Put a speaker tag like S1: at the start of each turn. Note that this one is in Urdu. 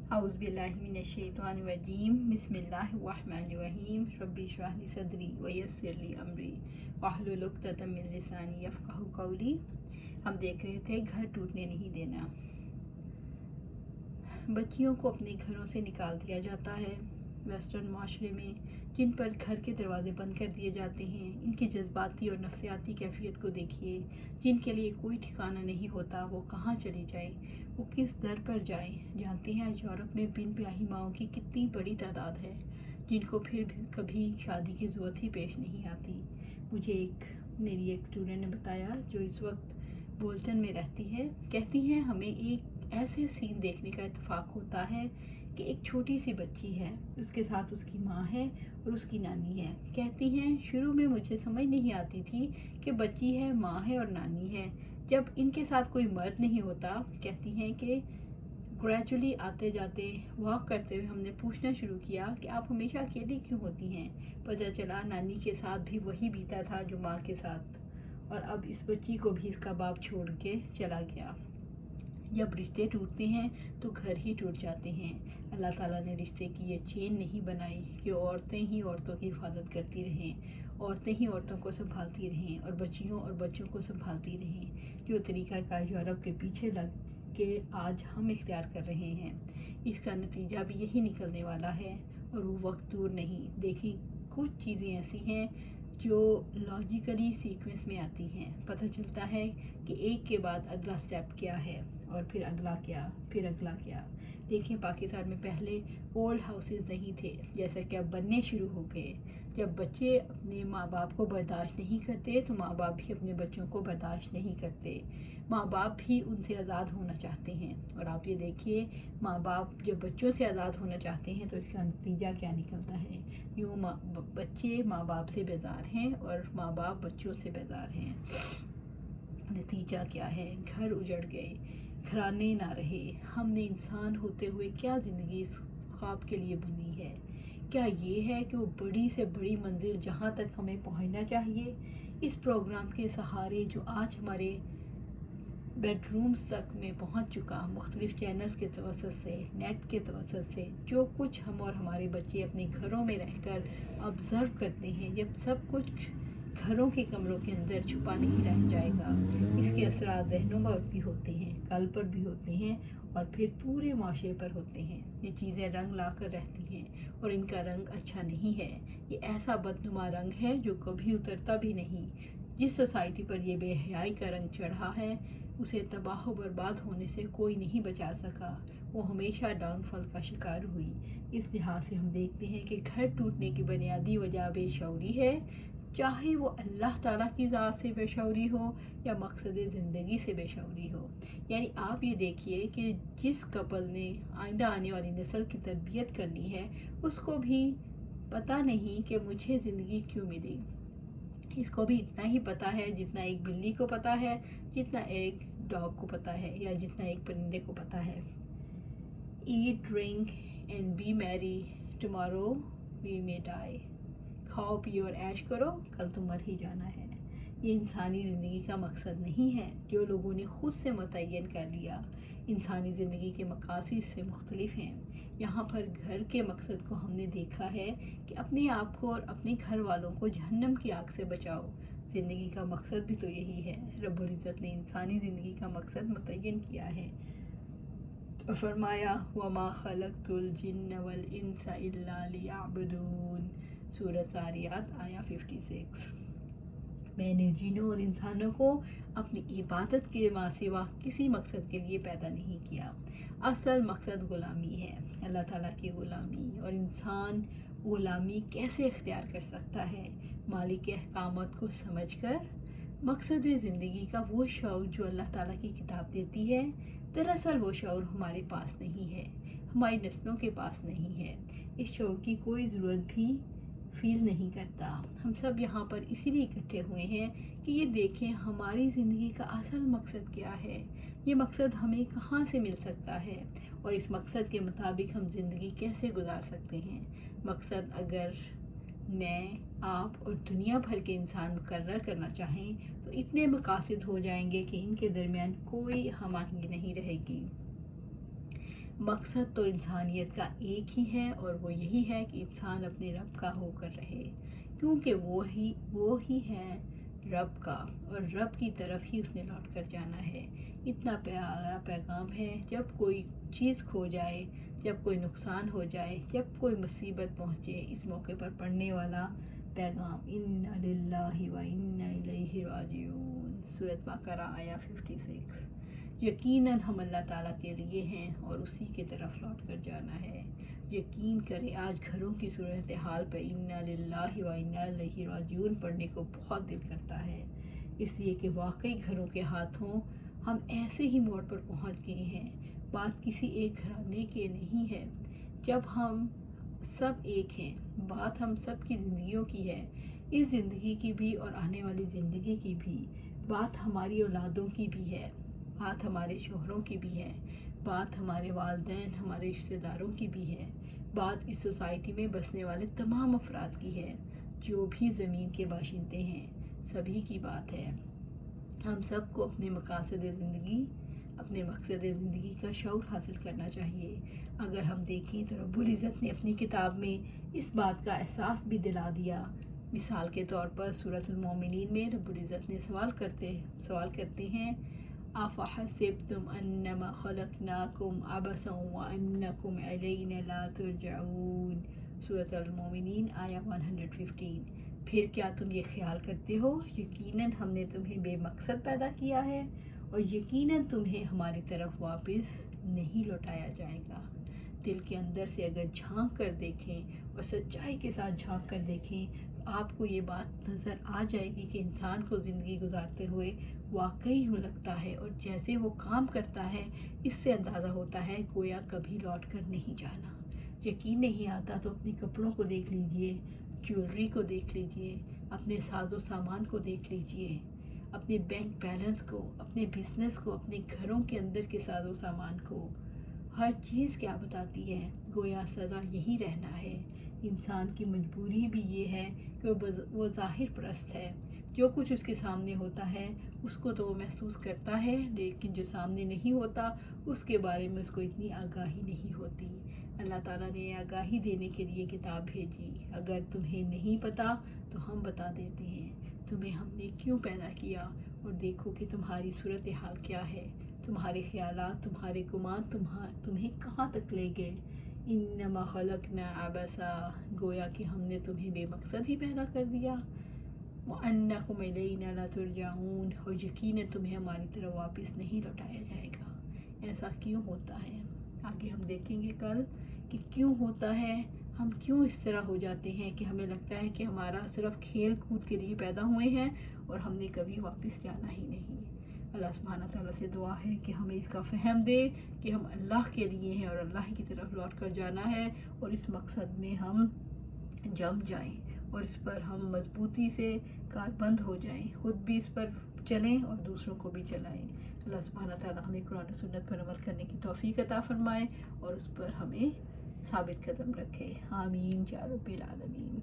S1: اعوذ باللہ من الشیطان الرجیم بسم اللہ الرحمن الرحیم رب اشرح لی صدری ویسر لی امری واحلل عقدۃ من لسانی یفقہوا قولی۔ ہم دیکھ رہے تھے گھر ٹوٹنے نہیں دینا۔ بچیوں کو اپنے گھروں سے نکال دیا جاتا ہے ویسٹرن معاشرے میں، جن پر گھر کے دروازے بند کر دیے جاتے ہیں۔ ان کی جذباتی اور نفسیاتی کیفیت کو دیکھیے، جن کے لیے کوئی ٹھکانہ نہیں ہوتا وہ کہاں چلی جائیں، وہ کس در پر جائیں۔ جانتے ہیں یورپ میں بن بیاہی ماؤں کی کتنی بڑی تعداد ہے، جن کو پھر بھی کبھی شادی کی ضرورت ہی پیش نہیں آتی۔ مجھے میری ایک اسٹوڈنٹ نے بتایا جو اس وقت بولٹن میں رہتی ہے، کہتی ہیں ہمیں ایک ایسے سین دیکھنے کا اتفاق ہوتا ہے کہ ایک چھوٹی سی بچی ہے، اس کے ساتھ اس کی ماں ہے اور اس کی نانی ہے۔ کہتی ہیں شروع میں مجھے سمجھ نہیں آتی تھی کہ بچی ہے، ماں ہے اور نانی ہے، جب ان کے ساتھ کوئی مرد نہیں ہوتا۔ کہتی ہیں کہ گریجولی آتے جاتے واک کرتے ہوئے ہم نے پوچھنا شروع کیا کہ آپ ہمیشہ اکیلی کیوں ہوتی ہیں؟ پتہ چلا نانی کے ساتھ بھی وہی بیتا تھا جو ماں کے ساتھ، اور اب اس بچی کو بھی اس کا باپ چھوڑ کے چلا گیا۔ جب رشتے ٹوٹتے ہیں تو گھر ہی ٹوٹ جاتے ہیں۔ اللہ تعالیٰ نے رشتے کی یہ چین نہیں بنائی کہ عورتیں ہی عورتوں کی حفاظت کرتی رہیں، عورتیں ہی عورتوں کو سنبھالتی رہیں اور بچیوں اور بچوں کو سنبھالتی رہیں۔ جو طریقہ کار یورپ کے پیچھے لگ کے آج ہم اختیار کر رہے ہیں، اس کا نتیجہ بھی یہی نکلنے والا ہے، اور وہ وقت دور نہیں۔ دیکھیں کچھ چیزیں ایسی ہیں جو لاجیکلی سیکوینس میں آتی ہیں، پتہ چلتا ہے کہ ایک کے بعد اگلا سٹیپ کیا ہے اور پھر اگلا کیا، پھر اگلا کیا۔ دیکھیں پاکستان میں پہلے اولڈ ہاؤسز نہیں تھے، جیسا کہ اب بننے شروع ہو گئے۔ جب بچے اپنے ماں باپ کو برداشت نہیں کرتے تو ماں باپ بھی اپنے بچوں کو برداشت نہیں کرتے۔ ماں باپ بھی ان سے آزاد ہونا چاہتے ہیں، اور آپ یہ دیکھیے ماں باپ جب بچوں سے آزاد ہونا چاہتے ہیں تو اس کا نتیجہ کیا نکلتا ہے۔ یوں بچے ماں باپ سے بیزار ہیں اور ماں باپ بچوں سے بیزار ہیں۔ نتیجہ کیا ہے؟ گھر اجڑ گئے، گھرانے نہ رہے۔ ہم نے انسان ہوتے ہوئے کیا زندگی اس خواب کے لیے بنی ہے؟ کیا یہ ہے کہ وہ بڑی سے بڑی منزل جہاں تک ہمیں پہنچنا چاہیے، اس پروگرام کے سہارے جو آج ہمارے بیڈ رومز تک میں پہنچ چکا، مختلف چینلز کے توسط سے، نیٹ کے توسط سے، جو کچھ ہم اور ہمارے بچے اپنے گھروں میں رہ کر آبزرو کرتے ہیں، جب سب کچھ گھروں کے کمروں کے اندر چھپا نہیں رہ جائے گا، اس کے اثرات ذہنوں پر بھی ہوتے ہیں، قلب پر بھی ہوتے ہیں، اور پھر پورے معاشرے پر ہوتے ہیں۔ یہ چیزیں رنگ لا کر رہتی ہیں اور ان کا رنگ اچھا نہیں ہے۔ یہ ایسا بدنما رنگ ہے جو کبھی اترتا بھی نہیں۔ جس سوسائٹی پر یہ بے حیائی کا رنگ چڑھا ہے، اسے تباہ و برباد ہونے سے کوئی نہیں بچا سکا، وہ ہمیشہ ڈاؤن فال کا شکار ہوئی۔ اس لحاظ سے ہم دیکھتے ہیں کہ گھر ٹوٹنے کی بنیادی وجہ بے شعوری ہے، چاہے وہ اللہ تعالیٰ کی ذات سے بے شعوری ہو یا مقصد زندگی سے بے شعوری ہو۔ یعنی آپ یہ دیکھیے کہ جس کپل نے آئندہ آنے والی نسل کی تربیت کرنی ہے، اس کو بھی پتہ نہیں کہ مجھے زندگی کیوں ملی۔ اس کو بھی اتنا ہی پتہ ہے جتنا ایک بلی کو پتہ ہے، جتنا ایک ڈاگ کو پتہ ہے، یا جتنا ایک پرندے کو پتہ ہے۔ ایٹ ڈرنک اینڈ بی میری ٹمارو وی مے ڈائی۔ کھاؤ پیو اور عیش کرو، کل تو مر ہی جانا ہے۔ یہ انسانی زندگی کا مقصد نہیں ہے جو لوگوں نے خود سے متعین کر لیا۔ انسانی زندگی کے مقاصد سے مختلف ہیں۔ یہاں پر گھر کے مقصد کو ہم نے دیکھا ہے کہ اپنے آپ کو اور اپنے گھر والوں کو جہنم کی آگ سے بچاؤ۔ زندگی کا مقصد بھی تو یہی ہے۔ رب العزت نے انسانی زندگی کا مقصد متعین کیا ہے، اور فرمایا وَمَا خَلَقْتُ الْجِنَّ وَالْإِنسَ إِلَّا لِيَعْبُدُونَ۔ سورۃ زاریات آیا 56۔ میں نے جنوں اور انسانوں کو اپنی عبادت کے سوا کسی مقصد کے لیے پیدا نہیں کیا۔ اصل مقصد غلامی ہے، اللہ تعالیٰ کی غلامی، اور انسان غلامی کیسے اختیار کر سکتا ہے؟ مالک احکامات کو سمجھ کر۔ مقصد زندگی کا وہ شعور جو اللہ تعالیٰ کی کتاب دیتی ہے، دراصل وہ شعور ہمارے پاس نہیں ہے، ہماری نسلوں کے پاس نہیں ہے۔ اس شعور کی کوئی ضرورت بھی فیل نہیں کرتا۔ ہم سب یہاں پر اسی لیے اکٹھے ہوئے ہیں کہ یہ دیکھیں ہماری زندگی کا اصل مقصد کیا ہے، یہ مقصد ہمیں کہاں سے مل سکتا ہے، اور اس مقصد کے مطابق ہم زندگی کیسے گزار سکتے ہیں۔ مقصد اگر میں، آپ اور دنیا بھر کے انسان مقرر کرنا چاہیں تو اتنے مقاصد ہو جائیں گے کہ ان کے درمیان کوئی ہم آہنگی نہیں رہے گی۔ مقصد تو انسانیت کا ایک ہی ہے، اور وہ یہی ہے کہ انسان اپنے رب کا ہو کر رہے، کیونکہ وہ ہی ہے رب کا، اور رب کی طرف ہی اس نے لوٹ کر جانا ہے۔ اتنا پیارا پیغام ہے، جب کوئی چیز کھو جائے، جب کوئی نقصان ہو جائے، جب کوئی مصیبت پہنچے، اس موقع پر پڑھنے والا پیغام اِنَّا لِلَّهِ وَإِنَّا إِلَيْهِ راجعون، سورۃ بقرہ آیا 56۔ یقیناً ہم اللہ تعالیٰ کے لیے ہیں اور اسی کی طرف لوٹ کر جانا ہے۔ یقین کریں آج گھروں کی صورتحال پہ اِنَّا لِلَّهِ وَإِنَّا إِلَيْهِ راجعون پڑھنے کو بہت دل کرتا ہے، اس لیے کہ واقعی گھروں کے ہاتھوں ہم ایسے ہی موڑ پر پہنچ گئے ہیں۔ بات کسی ایک گھرانے کے نہیں ہے، جب ہم سب ایک ہیں، بات ہم سب کی زندگیوں کی ہے، اس زندگی کی بھی اور آنے والی زندگی کی بھی، بات ہماری اولادوں کی بھی ہے، بات ہمارے شوہروں کی بھی ہے، بات ہمارے والدین، ہمارے رشتہ داروں کی بھی ہے، بات اس سوسائٹی میں بسنے والے تمام افراد کی ہے، جو بھی زمین کے باشندے ہیں، سبھی کی بات ہے۔ ہم سب کو اپنے مقصد زندگی کا شعور حاصل کرنا چاہیے۔ اگر ہم دیکھیں تو رب العزت نے اپنی کتاب میں اس بات کا احساس بھی دلا دیا۔ مثال کے طور پر سورۃ المومنین میں رب العزت نے سوال کرتے ہیں أَفَحَسِبْتُمْ أَنَّمَا خَلَقْنَاكُمْ عَبَثًا وَأَنَّكُمْ إِلَيْنَا لَا تُرْجَعُونَ، سورۃ المومنین آیا 115۔ پھر کیا تم یہ خیال کرتے ہو یقیناً ہم نے تمہیں بے مقصد پیدا کیا ہے اور یقیناً تمہیں ہماری طرف واپس نہیں لوٹایا جائے گا۔ دل کے اندر سے اگر جھانک کر دیکھیں اور سچائی کے ساتھ جھانک کر دیکھیں تو آپ کو یہ بات نظر آ جائے گی کہ انسان کو زندگی گزارتے ہوئے واقعی یوں لگتا ہے، اور جیسے وہ کام کرتا ہے اس سے اندازہ ہوتا ہے گویا کبھی لوٹ کر نہیں جانا۔ یقین نہیں آتا تو اپنے کپڑوں کو دیکھ لیجئے، جیولری کو دیکھ لیجئے، اپنے ساز و سامان کو دیکھ لیجئے، اپنے بینک بیلنس کو، اپنے بزنس کو، اپنے گھروں کے اندر کے ساز و سامان کو، ہر چیز کیا بتاتی ہے گویا سدا یہی رہنا ہے۔ انسان کی مجبوری بھی یہ ہے کہ وہ ظاہر پرست ہے، جو کچھ اس کے سامنے ہوتا ہے اس کو تو وہ محسوس کرتا ہے، لیکن جو سامنے نہیں ہوتا اس کے بارے میں اس کو اتنی آگاہی نہیں ہوتی۔ اللہ تعالیٰ نے آگاہی دینے کے لیے کتاب بھیجی۔ اگر تمہیں نہیں پتہ تو ہم بتا دیتے ہیں تمہیں ہم نے کیوں پیدا کیا، اور دیکھو کہ تمہاری صورتحال کیا ہے، تمہارے خیالات، تمہارے گمان تمہیں کہاں تک لے گئے۔ انما خلقنا عبثا، گویا کہ ہم نے تمہیں بے مقصد ہی پیدا کر دیا۔ وَأَنَّكُمْ إِلَيْنَا لَا تُرْجَعُونَ، اور یقیناً تمہیں ہماری طرف واپس نہیں لوٹایا جائے گا۔ ایسا کیوں ہوتا ہے آگے ہم دیکھیں گے کل کہ کیوں ہوتا ہے، ہم کیوں اس طرح ہو جاتے ہیں کہ ہمیں لگتا ہے کہ ہمارا صرف کھیل کود کے لیے پیدا ہوئے ہیں اور ہم نے کبھی واپس جانا ہی نہیں۔ اللہ سبحانہ تعالیٰ سے دعا ہے کہ ہمیں اس کا فہم دے کہ ہم اللہ کے لیے ہیں اور اللہ کی طرف لوٹ کر جانا ہے، اور اس مقصد میں ہم جم جائیں اور اس پر ہم مضبوطی سے کاربند ہو جائیں، خود بھی اس پر چلیں اور دوسروں کو بھی چلائیں۔ اللہ سبحانہ تعالیٰ ہمیں قرآن و سنت پر عمل کرنے کی توفیق عطا فرمائے اور اس پر ہمیں ثابت قدم رکھے۔ آمین یا رب العالمین۔